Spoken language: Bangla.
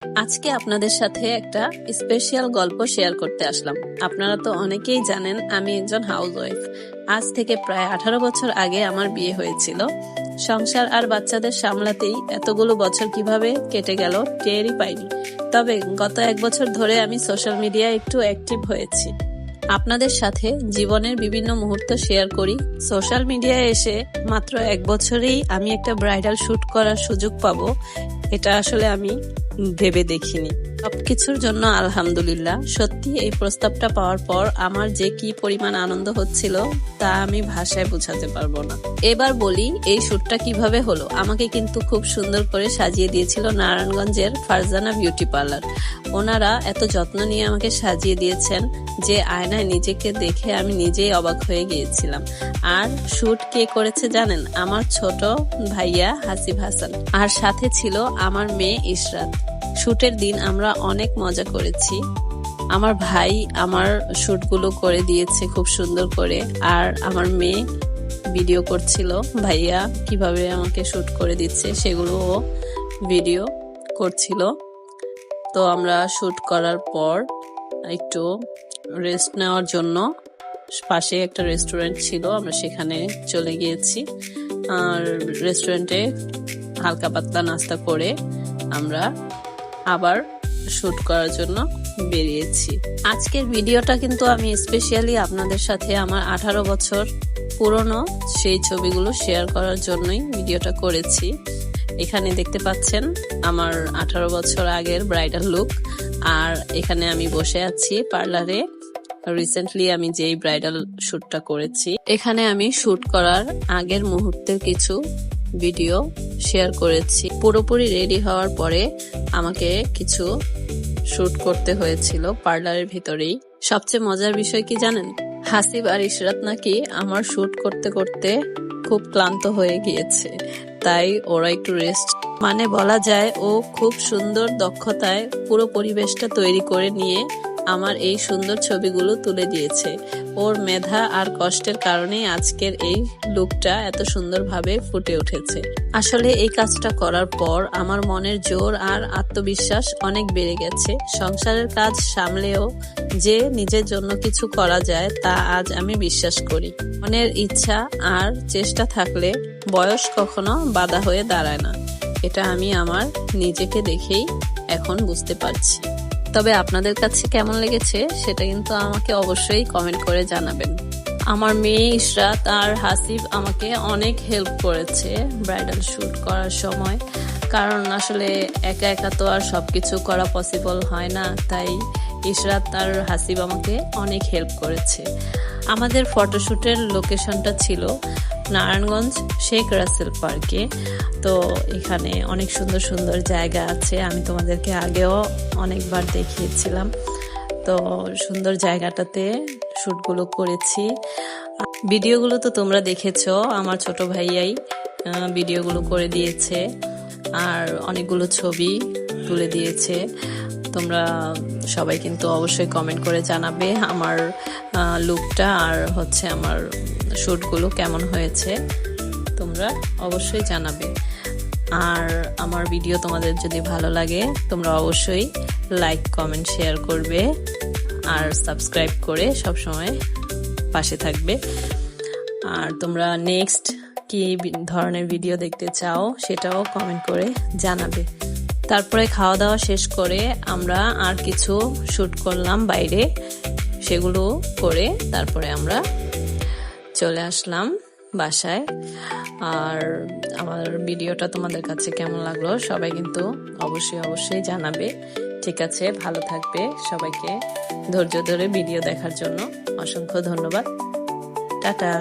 আজকে আপনাদের সাথে একটা স্পেশাল গল্প শেয়ার করতে আসলাম। আপনারা তো অনেকেই জানেন আমি একজন হাউসওয়াইফ। আজ থেকে প্রায় 18 বছর আগে আমার বিয়ে হয়েছিল। সংসার আর বাচ্চাদের সামলাতেই এতগুলো বছর কিভাবে কেটে গেল টেরই পাইনি। তবে গত 1 বছর ধরে আমি সোশ্যাল মিডিয়ায় একটু অ্যাক্টিভ হয়েছি। আপনাদের সাথে জীবনের বিভিন্ন মুহূর্ত শেয়ার করি। সোশ্যাল মিডিয়ায় এসে মাত্র 1 বছরেই আমি একটা ব্রাইডাল শুট করার সুযোগ পাবো, এটা আসলে আমি ভেবে দেখিনি। সবকিছুর জন্য আলহামদুলিল্লাহ। সত্যি এই প্রস্তাবটা পাওয়ার পর আমার যে কি পরিমাণ আনন্দ হচ্ছিল তা আমি ভাষায় বোঝাতে পারবো না। এবার বলি এই শুটটা কিভাবে হলো। আমাকে কিন্তু খুব সুন্দর করে সাজিয়ে দিয়েছিল নারায়ণগঞ্জের ফারজানা বিউটি পার্লার। ওনারা এত যত্ন নিয়ে আমাকে সাজিয়ে দিয়েছেন যে আয়নায় নিজেকে দেখে আমি নিজেই অবাক হয়ে গিয়েছিলাম। আর শুট কে করেছে জানেন? আমার ছোট ভাইয়া হাসিব হাসান, আর সাথে ছিল আমার মেয়ে ইশরাত। শুটের দিন আমরা অনেক মজা করেছি। আমার ভাই আমার শুটগুলো করে দিয়েছে খুব সুন্দর করে, আর আমার মেয়ে ভিডিও করছিল ভাইয়া কিভাবে আমাকে শুট করে দিচ্ছে সেগুলো ও ভিডিও করছিল। তো আমরা শুট করার পর একটু রেস্ট নেওয়ার জন্য পাশে একটা রেস্টুরেন্ট ছিল, আমরা সেখানে চলে গিয়েছি। আর রেস্টুরেন্টে হালকা পাতলা নাস্তা করে আমরা আবার শুট করার জন্য বেরিয়েছি। আজকের ভিডিওটা কিন্তু আমি স্পেশালি আপনাদের সাথে আমার 18 বছর পুরনো সেই ছবিগুলো শেয়ার করার জন্যই ভিডিওটা করেছি। এখানে দেখতে পাচ্ছেন আমার 18 বছর আগের ব্রাইডাল লুক। আর এখানে আমি বসে আছি পার্লারে। রিসেন্টলি আমি যেই ব্রাইডাল শুটটা করেছি, এখানে আমি শুট করার আগের মুহূর্তের কিছু ভিডিও শেয়ার করেছি। পুরোপুরি রেডি হওয়ার পরে আমাকে কিছু শুট করতে হয়েছিল পার্লারের ভিতরেই। সবচেয়ে মজার বিষয় কি জানেন? হাসিব আর ইশরাত নাকি আমার শুট করতে করতে খুব ক্লান্ত হয়ে গিয়েছে, তাই ওরা একটু রেস্ট, মানে বলা যায় ও খুব সুন্দর দক্ষতায় পুরো পরিবেশটা তৈরি করে নিয়ে আমার এই সুন্দর ছবিগুলো তুলে দিয়েছে। ওর মেধা আর কষ্টের কারণেই আজকের এই লুকটা এত সুন্দরভাবে ফুটে উঠেছে। আসলে এই কাজটা করার পর আমার মনের জোর আর আত্মবিশ্বাস অনেক বেড়ে গেছে। সংসারের কাজ সামলেও যে নিজের জন্য কিছু করা যায় তা আজ আমি বিশ্বাস করি। মনের ইচ্ছা আর চেষ্টা থাকলে বয়স কখনো বাধা হয়ে দাঁড়ায় না। এটা আমি আমার নিজেকে দেখেই এখন বুঝতে পারছি। তবে আপনাদের কাছে কেমন লেগেছে সেটা কিন্তু আমাকে অবশ্যই কমেন্ট করে জানাবেন। আমার মেয়ে ইশরাত আর হাসিব আমাকে অনেক হেল্প করেছে ব্রাইডাল শুট করার সময়, কারণ আসলে একা একা তো আর সবকিছু করা পসিবল হয় না। তাই ইশরাত আর হাসিব আমাকে অনেক হেল্প করেছে। আমাদের ফটোশুটের লোকেশনটা ছিল নারায়ণগঞ্জ শেখ রাসেল পার্কে। তো এখানে অনেক সুন্দর সুন্দর জায়গা আছে, আমি তোমাদেরকে আগেও অনেকবার দেখিয়েছিলাম। তো সুন্দর জায়গাটাতে শুটগুলো করেছি। ভিডিওগুলো তো তোমরা দেখেছো, আমার ছোট ভাইয়াই ভিডিওগুলো করে দিয়েছে আর অনেকগুলো ছবি তুলে দিয়েছে। তোমরা সবাই কিন্তু অবশ্যই কমেন্ট করে জানাবে আমার লুকটা আর হচ্ছে আমার শুটগুলো কেমন হয়েছে, তোমরা অবশ্যই জানাবে। আর আমার ভিডিও তোমাদের যদি ভালো লাগে তোমরা অবশ্যই লাইক কমেন্ট শেয়ার করবে আর সাবস্ক্রাইব করে সবসময় পাশে থাকবে। আর তোমরা নেক্সট কি ধরনের ভিডিও দেখতে চাও সেটাও কমেন্ট করে জানাবে। তারপরে খাওয়া দাওয়া শেষ করে আমরা আর কিছু শুট করলাম বাইরে, সেগুলো করে তারপরে আমরা চলে আসলাম বাসায়। আর আমার ভিডিওটা তোমাদের কাছে কেমন লাগলো সবাই কিন্তু অবশ্যই জানাবে। ঠিক আছে, ভালো থাকবে। সবাইকে ধৈর্য ধরে ভিডিও দেখার জন্য অসংখ্য ধন্যবাদ। টাটা।